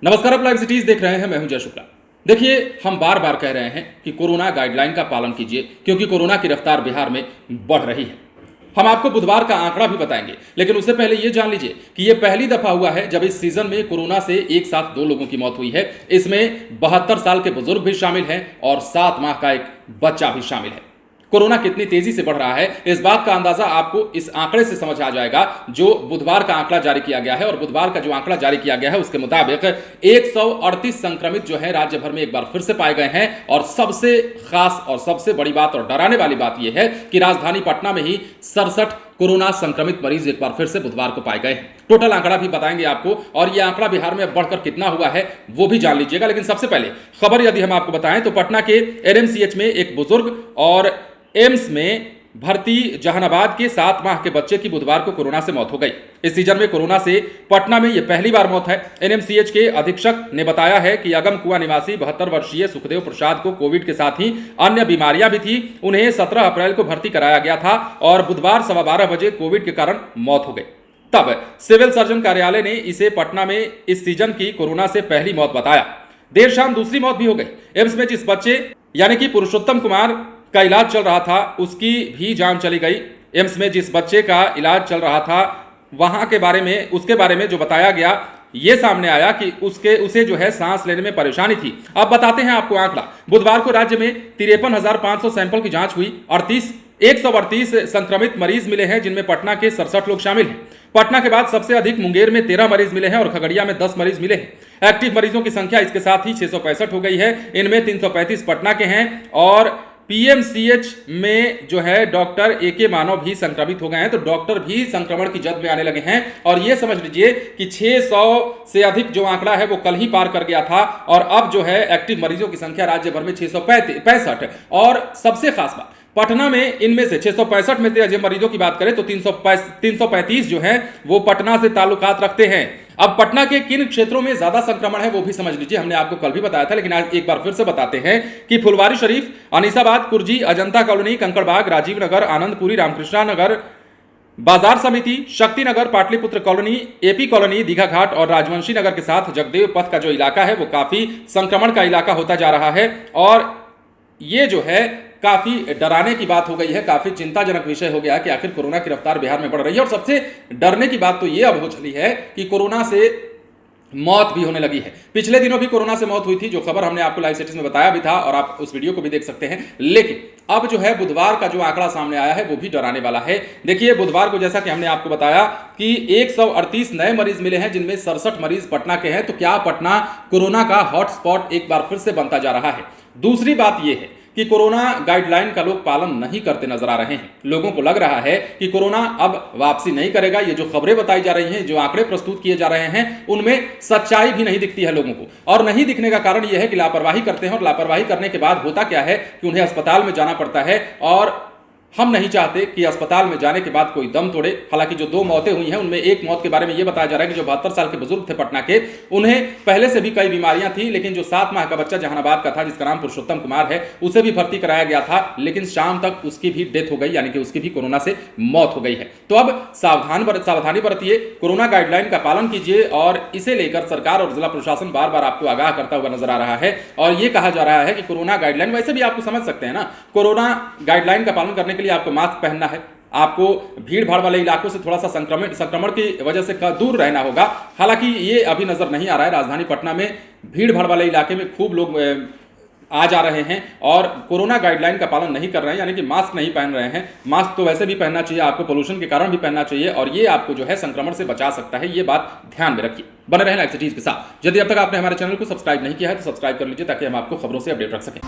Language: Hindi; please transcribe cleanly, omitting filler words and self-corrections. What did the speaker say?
नमस्कार, आप लाइव सिटीज देख रहे हैं। मैं हूं जय शुक्ला। देखिए, हम बार बार कह रहे हैं कि कोरोना गाइडलाइन का पालन कीजिए, क्योंकि कोरोना की रफ्तार बिहार में बढ़ रही है। हम आपको बुधवार का आंकड़ा भी बताएंगे, लेकिन उससे पहले यह जान लीजिए कि यह पहली दफा हुआ है जब इस सीजन में कोरोना से एक साथ 2 लोगों की मौत हुई है। इसमें 72 साल के बुजुर्ग भी शामिल हैं और 7 माह का एक बच्चा भी शामिल है। कोरोना कितनी तेजी से बढ़ रहा है, इस बात का अंदाजा आपको इस आंकड़े से समझ आ जाएगा जो बुधवार का आंकड़ा जारी किया गया है। और बुधवार का जो आंकड़ा जारी किया गया है उसके मुताबिक 138 संक्रमित जो है राज्य भर में एक बार फिर से पाए गए हैं। और सबसे खास और सबसे बड़ी बात और डराने वाली बात यह है कि राजधानी पटना में ही 67 कोरोना संक्रमित मरीज एक बार फिर से बुधवार को पाए गए हैं। टोटल आंकड़ा भी बताएंगे आपको, और यह आंकड़ा बिहार में बढ़कर कितना हुआ है वो भी जान लीजिएगा। लेकिन सबसे पहले खबर यदि हम आपको बताएं तो पटना के एनएमसीएच में एक बुजुर्ग और एम्स में भर्ती जहानाबाद के 7 माह के बच्चे की बुधवार को कोरोना से मौत हो गई। इस सीजन में कोरोना से पटना में यह पहली बार मौत है। एनएमसीएच के अधीक्षक ने बताया है कि अगम कुआं निवासी 72 वर्षीय सुखदेव प्रसाद को कोविड के साथ ही अन्य बीमारियां भी थी। उन्हें 17 अप्रैल को भर्ती कराया गया था और बुधवार 12:15 बजे कोविड के कारण मौत हो गई। तब सिविल सर्जन कार्यालय ने इसे पटना में इस सीजन की कोरोना से पहली मौत बताया। देर शाम दूसरी मौत भी हो गई। एम्स में जिस बच्चे यानी कि पुरुषोत्तम कुमार का इलाज चल रहा था उसकी भी जान चली गई। एम्स में जिस बच्चे का इलाज चल रहा था उसके बारे में जो बताया गया, ये सामने आया कि उसे जो है सांस लेने में परेशानी थी। अब बताते हैं आपको आंकड़ा। बुधवार को राज्य में 53,500 सैंपल की जांच हुई। 138 संक्रमित मरीज मिले हैं, जिनमें पटना के 67 लोग शामिल हैं। पटना के बाद सबसे अधिक मुंगेर में 13 मरीज मिले हैं और खगड़िया में 10 मरीज मिले हैं। एक्टिव मरीजों की संख्या इसके साथ ही 665 हो गई है। इनमें 335 पटना के हैं और पीएमसीएच में जो है डॉक्टर एके मानव भी संक्रमित हो गए हैं। तो डॉक्टर भी संक्रमण की जद में आने लगे हैं। और यह समझ लीजिए कि 600 से अधिक जो आंकड़ा है वो कल ही पार कर गया था और अब जो है एक्टिव मरीजों की संख्या राज्य भर में 665। और सबसे खास बात, पटना में इनमें से 665 में से मरीजों की बात करें तो 335 जो है वो पटना से ताल्लुकात रखते हैं। अब पटना के किन क्षेत्रों में ज्यादा संक्रमण है वो भी समझ लीजिए। हमने आपको कल भी बताया था, लेकिन आज एक बार फिर से बताते हैं कि Phulwari Sharif, Anisabad, Kurji, Ajanta colony, Kankarbagh, Rajiv Nagar, Anandpuri, Ramkrishna Nagar, Bazar Samiti, Shaktinagar, Pataliputra colony, AP colony, Digha Ghat और राजवंशी नगर के साथ जगदेव पथ का जो इलाका है वो काफी संक्रमण का इलाका होता जा रहा है। और ये जो है काफी डराने की बात हो गई है, काफी चिंताजनक विषय हो गया है कि आखिर कोरोना की रफ्तार बिहार में बढ़ रही है। और सबसे डरने की बात तो ये अब हो चली है कि कोरोना से मौत भी होने लगी है। पिछले दिनों भी कोरोना से मौत हुई थी, जो खबर हमने आपको लाइव सिटीज में बताया भी था और आप उस वीडियो को भी देख सकते हैं। लेकिन अब जो है बुधवार का जो आंकड़ा सामने आया है वो भी डराने वाला है। देखिए, बुधवार को जैसा कि हमने आपको बताया कि 138 नए मरीज मिले हैं, जिनमें 67 मरीज पटना के हैं। तो क्या पटना कोरोना का हॉटस्पॉट एक बार फिर से बनता जा रहा है? दूसरी बात यह है कि कोरोना गाइडलाइन का लोग पालन नहीं करते नजर आ रहे हैं। लोगों को लग रहा है कि कोरोना अब वापसी नहीं करेगा। ये जो खबरें बताई जा रही हैं, जो आंकड़े प्रस्तुत किए जा रहे हैं, उनमें सच्चाई भी नहीं दिखती है लोगों को। और नहीं दिखने का कारण यह है कि लापरवाही करते हैं और लापरवाही करने के बाद होता क्या है कि उन्हें अस्पताल में जाना पड़ता है। और हम नहीं चाहते कि अस्पताल में जाने के बाद कोई दम तोड़े। हालांकि जो 2 मौतें हुई हैं उनमें एक मौत के बारे में यह बताया जा रहा है कि जो 72 साल के बुजुर्ग थे पटना के, उन्हें पहले से भी कई बीमारियां थी। लेकिन जो 7 माह का बच्चा जहानाबाद का था, जिसका नाम पुरुषोत्तम कुमार है, उसे भी भर्ती कराया गया था, लेकिन शाम तक उसकी भी डेथ हो गई, यानी कि उसकी भी कोरोना से मौत हो गई है। तो अब सावधानी बरतिए, कोरोना गाइडलाइन का पालन कीजिए। और इसे लेकर सरकार और जिला प्रशासन बार बार आपको आगाह करता हुआ नजर आ रहा है। और यह कहा जा रहा है कि कोरोना गाइडलाइन, वैसे भी आपको समझ सकते हैं ना, कोरोना गाइडलाइन का पालन करने के लिए आपको मास्क पहनना है, आपको भीड़ भाड़ वाले इलाकों से थोड़ा सा संक्रमण की वजह से दूर रहना होगा। हालांकि ये अभी नजर नहीं आ रहा है। राजधानी पटना में भीड़ भाड़ वाले इलाके में खूब लोग आ जा रहे हैं और कोरोना गाइडलाइन का पालन नहीं कर रहे हैं, यानी कि मास्क नहीं पहन रहे हैं। मास्क तो वैसे भी पहनना चाहिए, आपको पोल्यूशन के कारण भी पहनना चाहिए, और ये आपको जो है संक्रमण से बचा सकता है। ये बात ध्यान में रखिए। बने रहें लाइव सिटीज के साथ। यदि अब तक आपने हमारे चैनल को सब्सक्राइब नहीं किया है तो सब्सक्राइब कर लीजिए, ताकि हम आपको खबरों से अपडेट रख सकें।